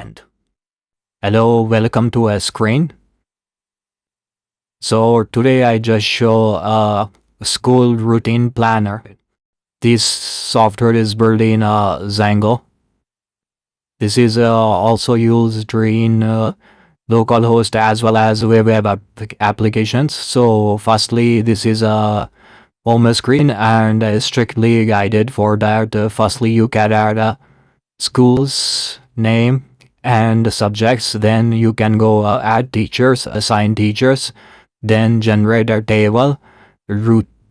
And hello, welcome to a screen. So today I just show a school routine planner. This software is built in Django. This is also used in localhost as well as web applications. So firstly, this is a home screen and strictly guided for that. Firstly, you can add a school's name and subjects. Then you can go add teachers, assign teachers, then generate a table,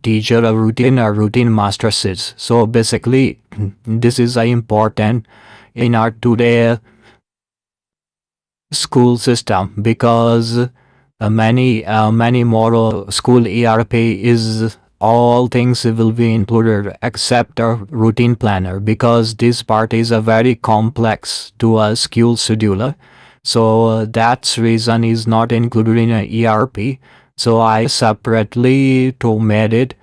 teacher a routine master sets. So basically, this is important in our today school system because many more school ERP is all things will be included except a routine planner because this part is a very complex to a school scheduler. So that's reason is not included in a ERP. So I separately to made it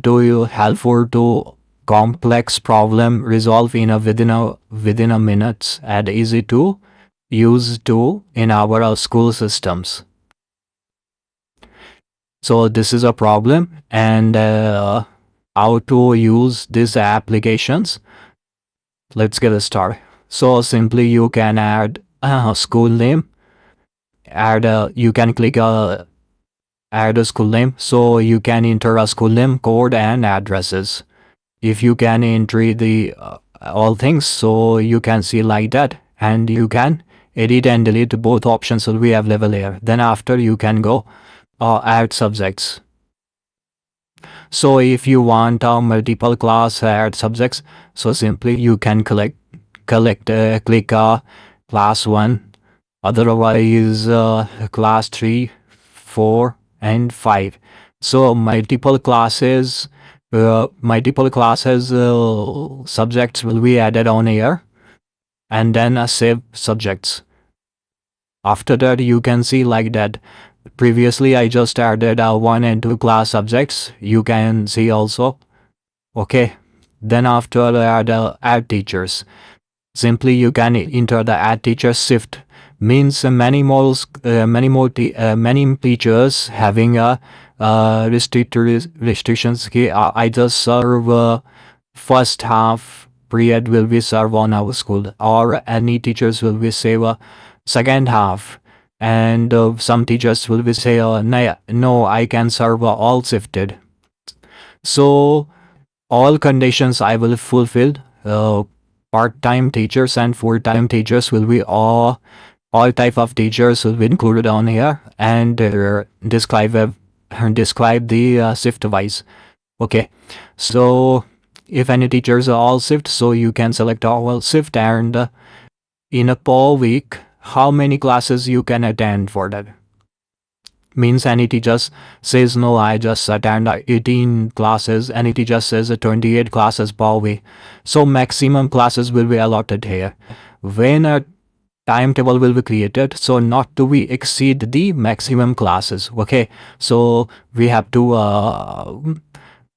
to helpful to complex problem resolve in a within a minutes and easy to use to in our school systems. So this is a problem and how to use these applications. Let's get started. So simply you can add a school name. You can click add a school name. So you can enter a school name, code and addresses. If you can enter the all things, so you can see like that, and you can edit and delete both options will be available here. Then after you can go add subjects. So if you want multiple class add subjects, so simply you can click class 1, otherwise class 3, 4 and 5. So multiple classes subjects will be added on here, and then save subjects. After that you can see like that. Previously I just added 1 and 2 class subjects. You can see also. Okay. Then after add teachers, simply you can enter the add teacher shift. Means many teachers having a restrictions. I just serve first half period will be served on our school, or any teachers will be save second half, and some teachers will be say no, I can serve all shifted. So all conditions I will fulfill. Part-time teachers and full-time teachers will be all type of teachers will be included on here, and describe the shift wise. Okay, so if any teachers are all shift, so you can select all shift, and in a per week how many classes you can attend for that. Means any teacher says no, I just attend 18 classes, any teacher says 28 classes per week, so maximum classes will be allotted here. When a timetable will be created, so not to be exceed the maximum classes. Okay, so we have to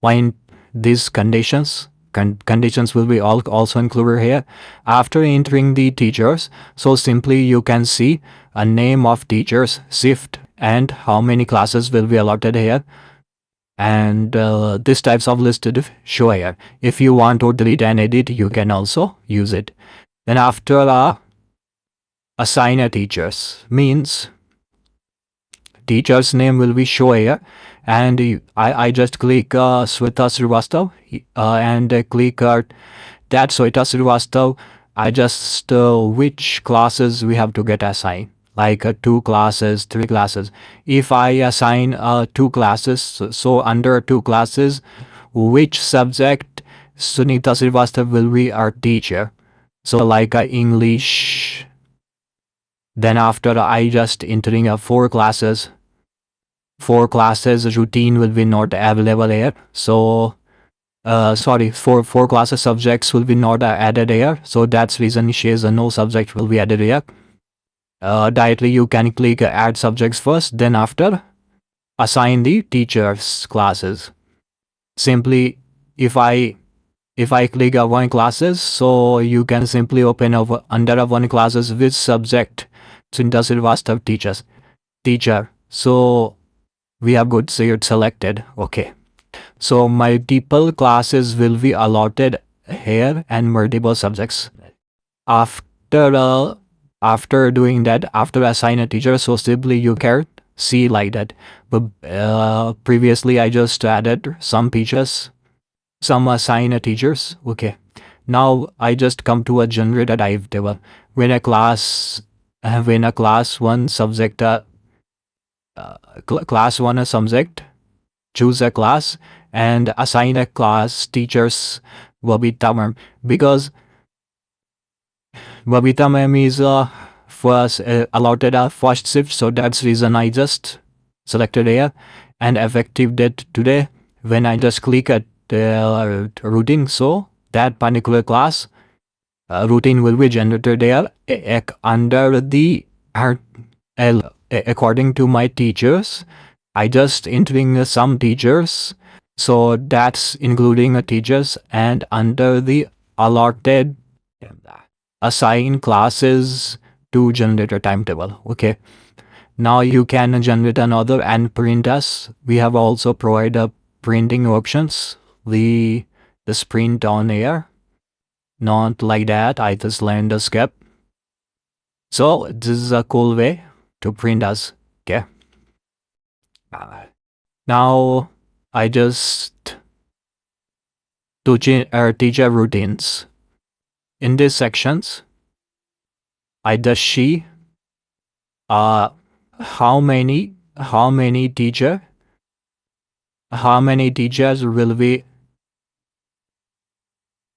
find these conditions. Conditions will be also included here. After entering the teachers, so simply you can see a name of teachers, shift, and how many classes will be allotted here, and this types of listed show here. If you want to delete and edit, you can also use it. Then after assign a teachers, means teacher's name will be show here, and I just click Sweta Srivastav and click that Sweta Srivastav. I just which classes we have to get assigned, like 2 classes, 3 classes. If I assign 2 classes, so under 2 classes, which subject Sunita Srivastav will be our teacher. So like English. Then after I just entering 4 classes. 4 classes routine will be not available here. So sorry, 4 classes subjects will be not added here. So that's reason says no subject will be added here. Directly you can click add subjects first, then after assign the teachers classes. Simply if I If I click one classes, so you can simply open under one classes with subject. So does it was of teacher. So we have good seat selected. Okay. So multiple classes will be allotted here and multiple subjects. After doing that, after assign a teacher, so simply you can see like that. But previously I just added some teachers, some assign a teachers. Okay. Now I just come to a generated timetable. When a class one subject class one a subject, choose a class and assign a class teachers Babita ma'am, because Babita ma'am is first allotted a first shift, so that's reason I just selected here. And effective date today. When I just click at the routine, so that particular class routine will be generated there under the according to my teachers. I just entering some teachers, so that's including teachers, and under the allotted assign classes to generate a timetable. Okay. Now you can generate another and print us. We have also provided printing options. The print on here. Not like that. I just learned the skip. So this is a cool way to print us. Okay. Now I just to teacher routines. In these sections, I just see how many teachers will be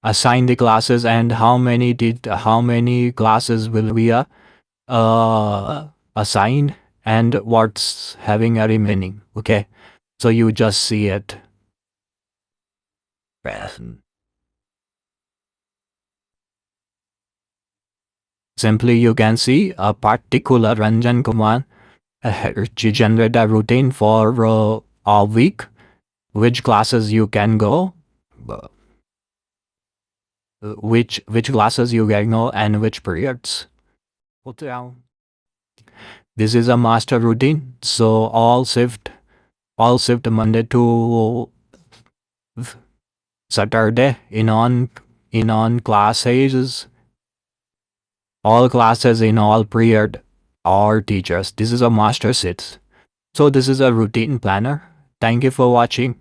assigned the classes, and how many classes will be assigned, and what's having a remaining. Okay, so you just see it. Simply you can see a particular Ranjan command to generate a routine for a week, which classes you can go, which classes you can go, and which periods. This is a master routine, so all shift Monday to Saturday in on classes, all classes in all period are teachers. This is a master shift. So this is a routine planner. Thank you for watching.